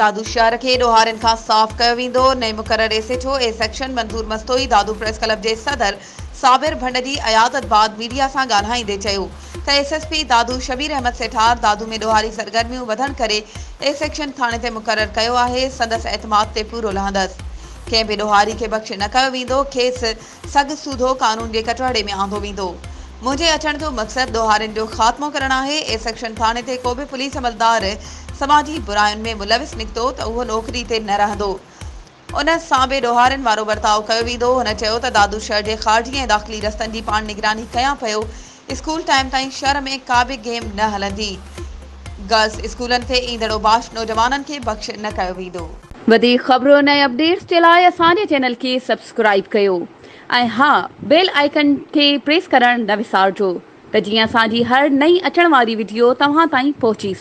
दादू शहर के ॾोहारनि खां साफ़ कयो वेंदो। नए मुक़रर SHO A section Mansoor Mastoi Dadu press club जे सदर साबिर भंड जी अयादत बाद मीडिया सां ॻाल्हाईंदे चयो त एसएसपी दादू शबीर अहमद सेठार दादू में ॾोहारी सरगर्मियूं वधण करे ए सेक्शन थाणे ते मुक़रर कयो आहे। संदसि एतमाद ते पूरो लहंदसि। कंहिं बि ॾोहारी खे बख़्श न कयो वेंदो। खेसि सग सूधो कानून जे कटवाड़े में आंदो वेंदो। मुंहिंजे अचण जो मक़सदु ॾोहारियुनि जो ख़ात्मो करणु आहे। ए सेक्शन थाणे ते को बि पुलिस अमलदार समाजी बुरायुनि में मुलविस निकितो त उहो नौकरी ते न रहंदो। उन सां बि ॾोहारियुनि वारो बर्ताउ कयो वेंदो। हुन चयो त दादू शहर जे ख़ारजी ऐं दाख़िली रस्तनि जी पाण निगरानी कयां पियो। स्कूल टाइम ताईं शहर में का बि गेम न हलंदी। गर्ल्स स्कूलनि खे ईंदड़ बाश नौजवाननि खे बख़्श न कयो वेंदो। वधीक ख़बरूं ऐं अपडेट्स जे लाइ असांजे चैनल खे सब्सक्राइब कयो ऐं हा बेल आइकन खे प्रेस करणु न विसारिजो त जीअं असांजी हर नई अचण वारी वीडियो तव्हां ताईं पहुची